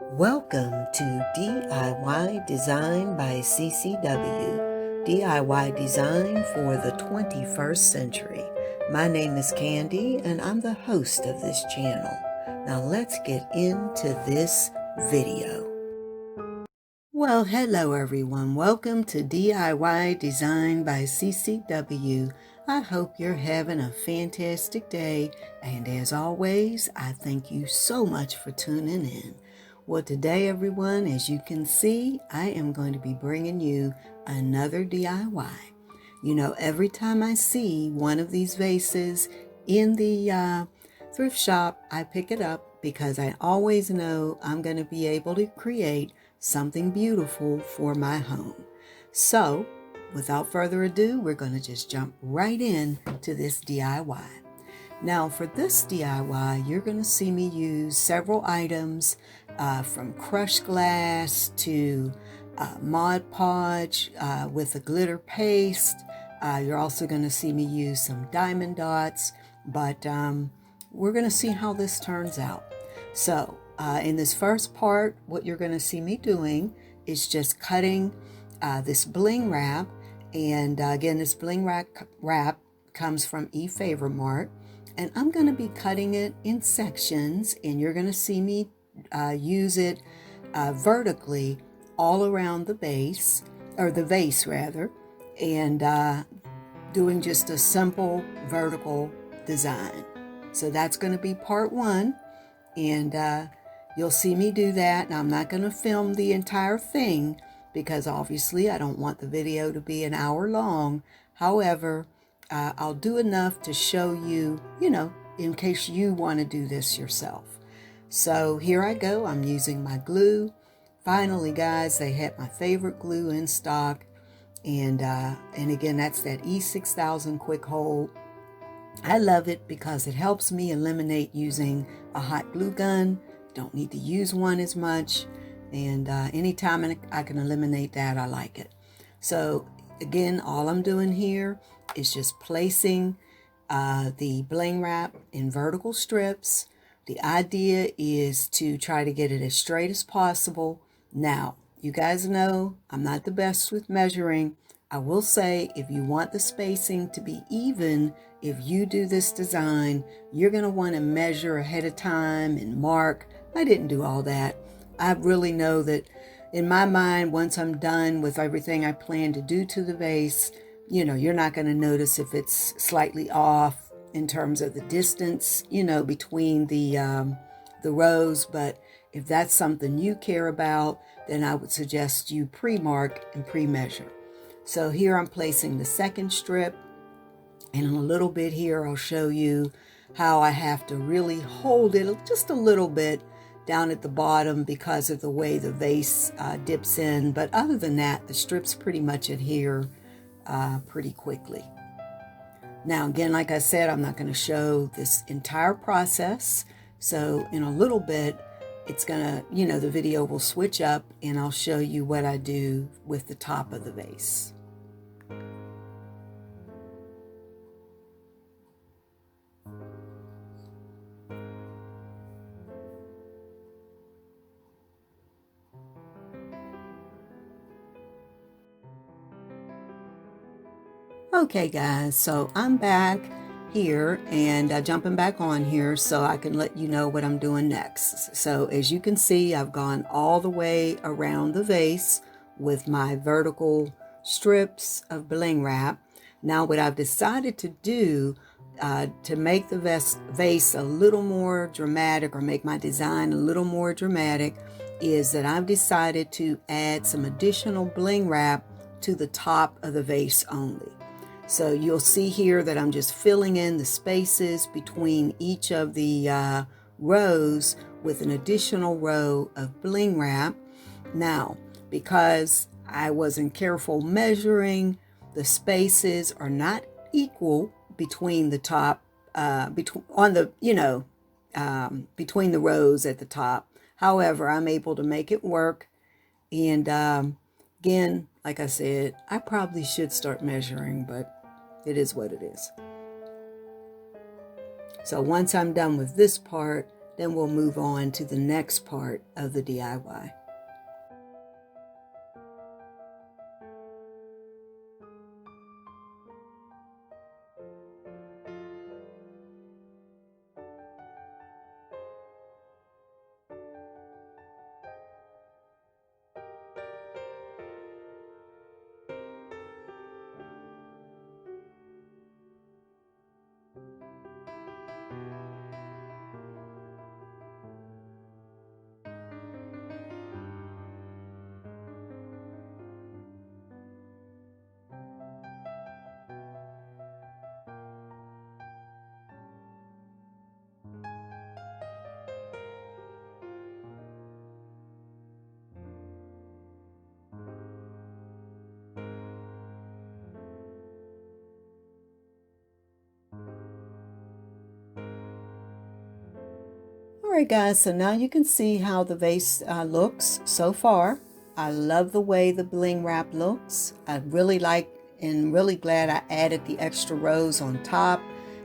Welcome to DIY Design by CCW, DIY Design for the 21st Century. My name is Candy and I'm the host of this channel. Now let's get into this video. Well, hello everyone. Welcome to DIY Design by CCW. I hope you're having a fantastic day, and as always, I thank you so much for tuning in. Well, today everyone, as you can see, I am going to be bringing you another DIY. You know, every time I see one of these vases in the thrift shop, I pick it up because I always know I'm going to be able to create something beautiful for my home. So, without further ado, we're going to just jump right in to this DIY. Now, for this DIY, you're going to see me use several items from crushed glass to Mod Podge with a glitter paste. You're also going to see me use some diamond dots, but we're going to see how this turns out. So, in this first part, what you're going to see me doing is just cutting this bling wrap. And again, this bling wrap comes from eFavormart. And I'm going to be cutting it in sections, and you're going to see me use it vertically all around the base, or the vase rather, and doing just a simple vertical design. So that's going to be part one, and you'll see me do that. And I'm not going to film the entire thing because obviously I don't want the video to be an hour long. However, I'll do enough to show you, in case you want to do this yourself. So here I go. I'm using my glue. Finally, guys, they had my favorite glue in stock. And again, that's that E6000 Quick Hold. I love it because it helps me eliminate using a hot glue gun. Don't need to use one as much. And anytime I can eliminate that, I like it. So again, all I'm doing here is just placing the bling wrap in vertical strips. The idea is to try to get it as straight as possible. Now, you guys know I'm not the best with measuring. I will say, if you want the spacing to be even, if you do this design, you're going to want to measure ahead of time and mark. I didn't do all that. I really know that in my mind, once I'm done with everything I plan to do to the vase, you're not going to notice if it's slightly off in terms of the distance, between the rows. But if that's something you care about, then I would suggest you pre-mark and pre-measure. So here I'm placing the second strip, and in a little bit here I'll show you how I have to really hold it just a little bit down at the bottom because of the way the vase dips in. But other than that, the strips pretty much adhere pretty quickly. Now, again, like I said, I'm not going to show this entire process. So in a little bit, it's going to, the video will switch up and I'll show you what I do with the top of the vase. Okay guys, so I'm back here and jumping back on here so I can let you know what I'm doing next. So as you can see, I've gone all the way around the vase with my vertical strips of bling wrap. Now what I've decided to do to make the vase a little more dramatic, or make my design a little more dramatic, is that I've decided to add some additional bling wrap to the top of the vase only. So you'll see here that I'm just filling in the spaces between each of the rows with an additional row of bling wrap. Now, because I wasn't careful measuring, the spaces are not equal between the top, between the rows at the top. However, I'm able to make it work. And again, like I said, I probably should start measuring, but it is what it is. So once I'm done with this part, then we'll move on to the next part of the DIY. Alright guys, so now you can see how the vase looks so far. I love the way the bling wrap looks. I really like and really glad I added the extra rows on top.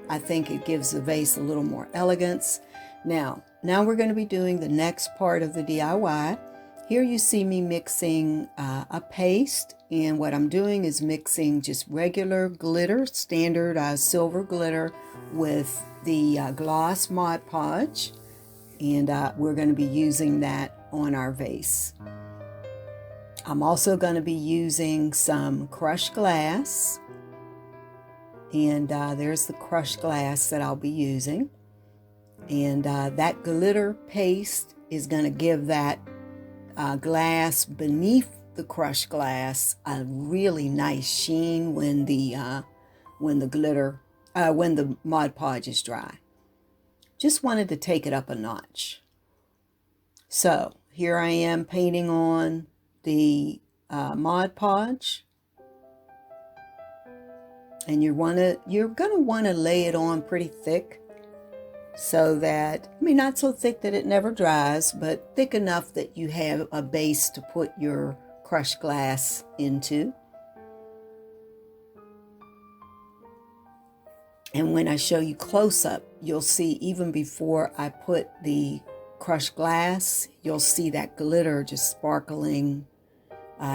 I think it gives the vase a little more elegance. Now we're going to be doing the next part of the DIY. Here you see me mixing a paste, and what I'm doing is mixing just regular glitter, standard silver glitter, with the gloss Mod Podge. And we're going to be using that on our vase. I'm also going to be using some crushed glass. And there's the crushed glass that I'll be using. And that glitter paste is going to give that glass beneath the crushed glass a really nice sheen when the Mod Podge is dry. Just wanted to take it up a notch. So here I am painting on the Mod Podge, and you're gonna want to lay it on pretty thick, so that, I mean, not so thick that it never dries, but thick enough that you have a base to put your crushed glass into. And when I show you close up, you'll see even before I put the crushed glass, you'll see that glitter just sparkling.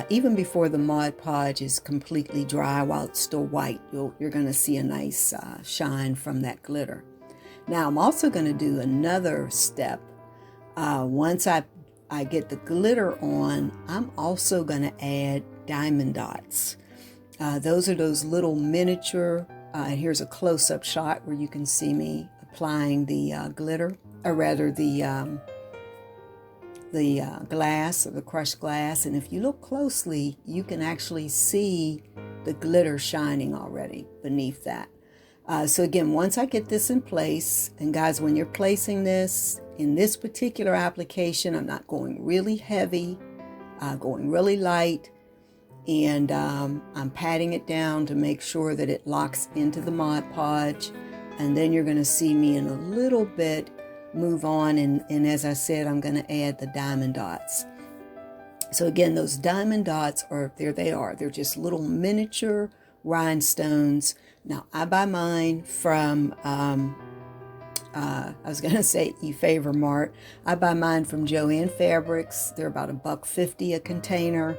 Even before the Mod Podge is completely dry, while it's still white, you're going to see a nice shine from that glitter. Now I'm also going to do another step. Once I get the glitter on, I'm also going to add diamond dots. Those are those little miniature. Here's a close-up shot where you can see me applying the glitter, or rather the glass, or the crushed glass. And if you look closely, you can actually see the glitter shining already beneath that. So again, once I get this in place, and guys, when you're placing this in this particular application, I'm not going really heavy, going really light. And I'm patting it down to make sure that it locks into the Mod Podge. And then you're going to see me in a little bit move on. And as I said, I'm going to add the diamond dots. So again, those diamond dots there they are. They're just little miniature rhinestones. Now, I buy mine from, I was going to say eFavormart. I buy mine from Joann Fabrics. They're about $1.50 a container.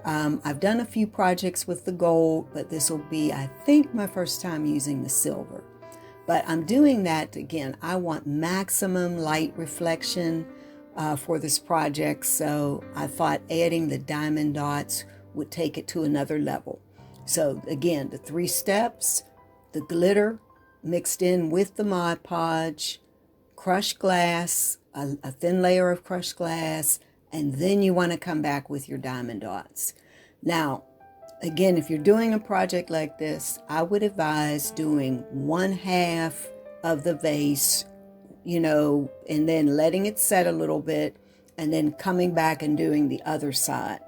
I've done a few projects with the gold, but this will be, I think, my first time using the silver. But I'm doing that, again, I want maximum light reflection for this project, so I thought adding the diamond dots would take it to another level. So again, the 3 steps: the glitter mixed in with the Mod Podge, crushed glass, a thin layer of crushed glass, and then you want to come back with your diamond dots. Now, again, if you're doing a project like this, I would advise doing 1/2 of the vase, and then letting it set a little bit, and then coming back and doing the other side.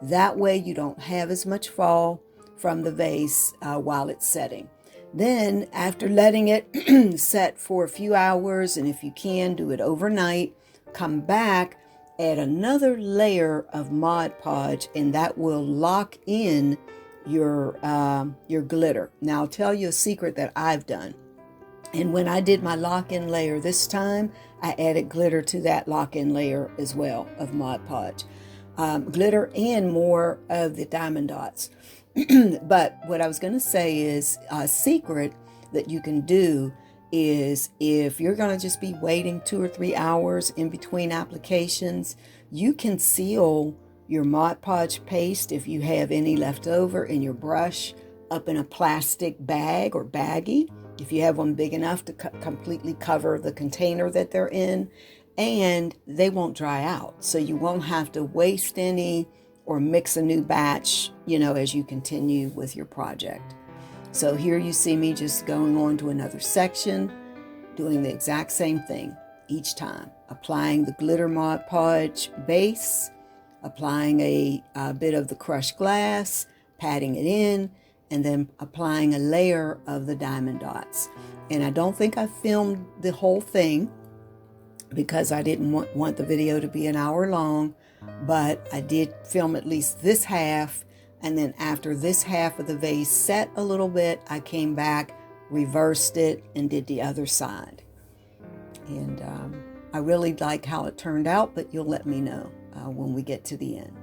That way you don't have as much fall from the vase while it's setting. Then, after letting it set for a few hours, and if you can, do it overnight, come back, add another layer of Mod Podge, and that will lock in your glitter. Now, I'll tell you a secret that I've done. And when I did my lock-in layer this time, I added glitter to that lock-in layer as well of Mod Podge. Glitter and more of the diamond dots. But what I was going to say is a secret that you can do is if you're going to just be waiting 2 or 3 hours in between applications, you can seal your Mod Podge paste, if you have any left over in your brush, up in a plastic bag or baggie, if you have one big enough to completely cover the container that they're in, and they won't dry out. So you won't have to waste any or mix a new batch, as you continue with your project. So here you see me just going on to another section, doing the exact same thing each time, applying the glitter Mod Podge base, applying a bit of the crushed glass, patting it in, and then applying a layer of the diamond dots. And I don't think I filmed the whole thing because I didn't want the video to be an hour long, but I did film at least this half, and then after this half of the vase set a little bit, I came back, reversed it, and did the other side. And I really like how it turned out, but you'll let me know when we get to the end.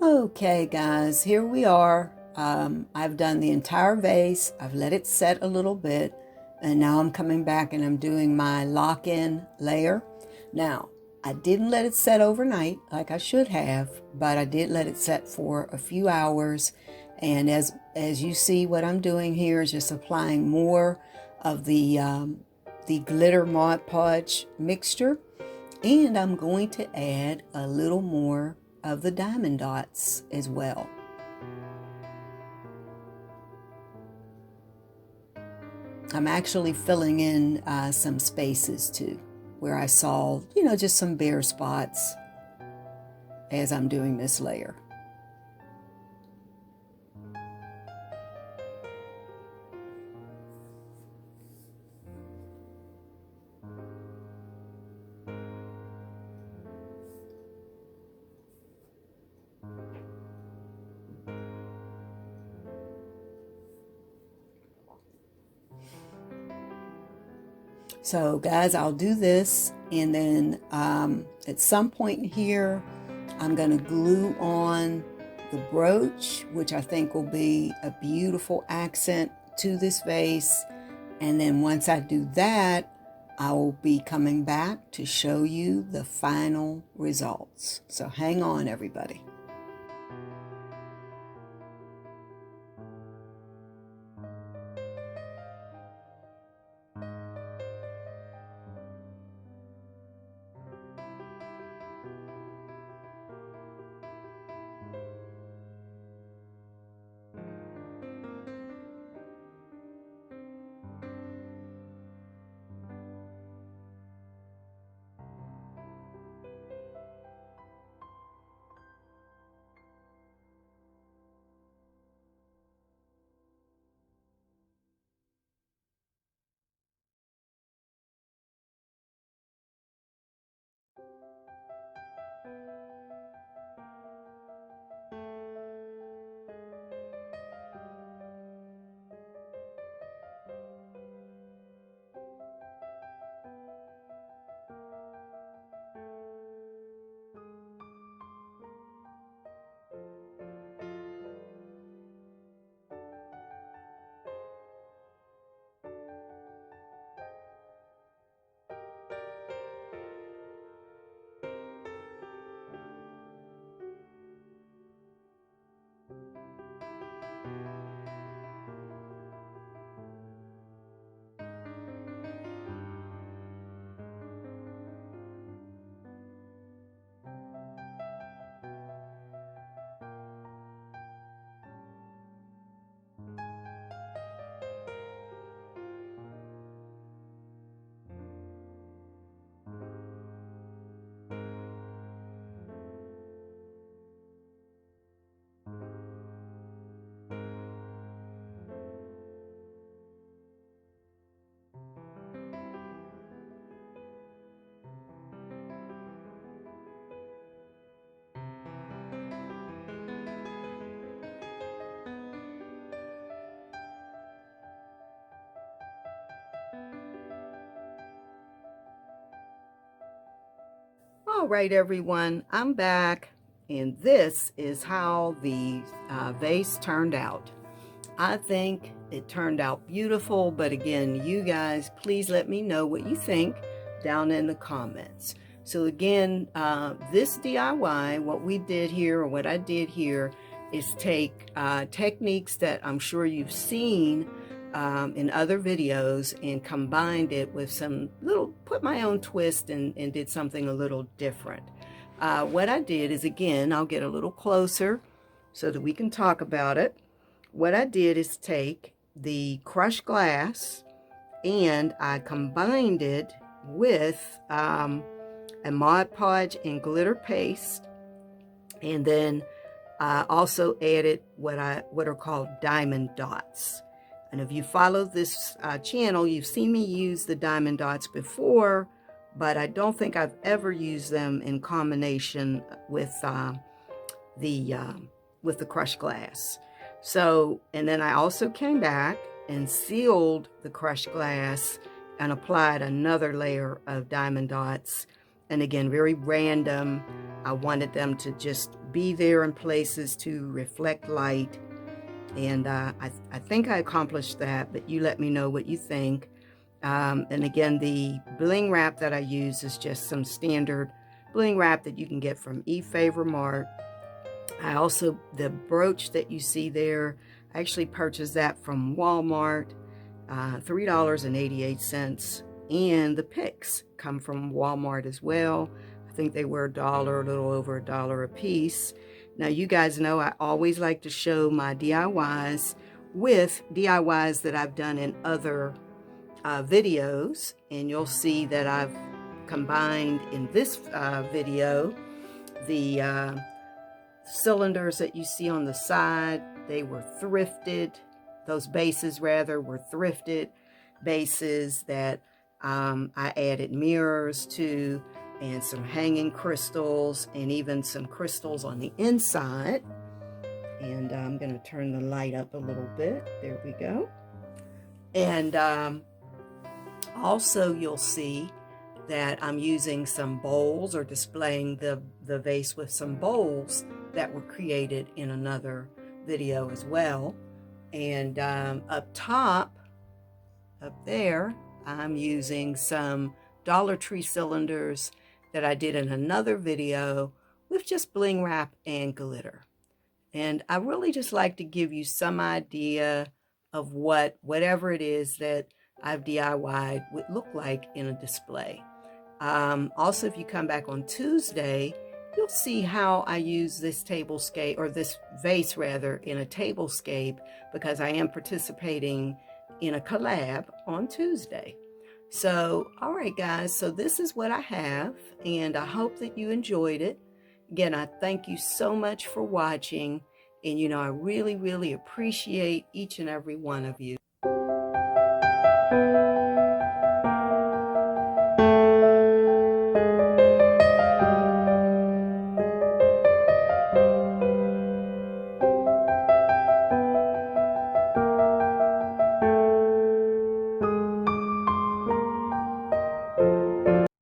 Okay, guys, here we are. I've done the entire vase. I've let it set a little bit, and now I'm coming back and I'm doing my lock-in layer. Now, I didn't let it set overnight like I should have, but I did let it set for a few hours. And as you see, what I'm doing here is just applying more of the glitter Mod Podge mixture, and I'm going to add a little more of the diamond dots as well. I'm actually filling in some spaces too, where I saw, just some bare spots as I'm doing this layer. So guys, I'll do this, and then at some point here, I'm going to glue on the brooch, which I think will be a beautiful accent to this vase. And then once I do that, I will be coming back to show you the final results. So hang on, everybody. All right, everyone, I'm back, and this is how the vase turned out. I think it turned out beautiful, but again, you guys, please let me know what you think down in the comments. So again, this DIY, what we did here, or what I did here, is take techniques that I'm sure you've seen in other videos and combined it with some put my own twist and did something a little different. What I did is, again, I'll get a little closer so that we can talk about it. What I did is take the crushed glass and I combined it with a Mod Podge and glitter paste, and then I also added what are called diamond dots. And if you follow this channel, you've seen me use the diamond dots before, but I don't think I've ever used them in combination with the crushed glass. So, and then I also came back and sealed the crushed glass and applied another layer of diamond dots. And again, very random. I wanted them to just be there in places to reflect light. And I think I accomplished that, but you let me know what you think. And again, the Bling Wrap that I use is just some standard Bling Wrap that you can get from eFavormart. I also, the brooch that you see there, I actually purchased that from Walmart, $3.88. And the picks come from Walmart as well. I think they were $1, a little over $1 a piece. Now, you guys know I always like to show my DIYs with DIYs that I've done in other videos. And you'll see that I've combined in this video the cylinders that you see on the side. They were thrifted. Those bases, rather, were thrifted bases that I added mirrors to, and some hanging crystals, and even some crystals on the inside. And I'm going to turn the light up a little bit. There we go. And also you'll see that I'm using some bowls, or displaying the vase with some bowls that were created in another video as well. And up top, up there, I'm using some Dollar Tree cylinders that I did in another video with just Bling Wrap and glitter. And I really just like to give you some idea of whatever it is that I've DIY'd would look like in a display. Also, if you come back on Tuesday, you'll see how I use this tablescape, or this vase rather, in a tablescape, because I am participating in a collab on Tuesday. So, all right, guys, so this is what I have, and I hope that you enjoyed it. Again, I thank you so much for watching, and I really, really appreciate each and every one of you.